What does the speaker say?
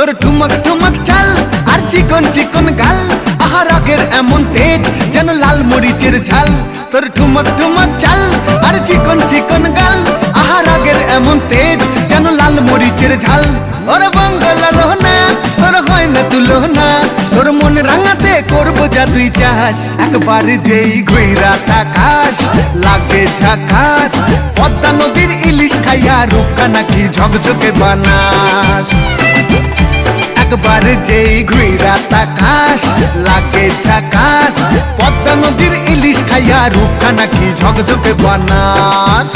তোর ঠুমক ঠুমক চাল আর চিকন চিকন গাল, আহা রাগের এমন তেজ যেন লাল মরিচের ঝাল। তোর ঠুমক ঠুমক চাল আর চিকন চিকন গাল, আহা রাগের এমন তেজ যেন লাল মরিচের ঝাল। ওরে বাঙ্গালা লোহনা তোর হয় না তুলনা, তোর মন রাঙাতে করবো যা তুই চাস। একবার যেই ঘুইরা তাকাস লাগে ঝাকাস, পদ্মা নদীর ইলিশ খাইয়া রূপকা নাকি ঝকঝকে বানাস। একবার যেই ঘুইরা তাকাস লাগে ঝাকাস, পদ্মা নদীর ইলিশ খাইয়া রূপকা নাকি ঝকঝকে বানাস।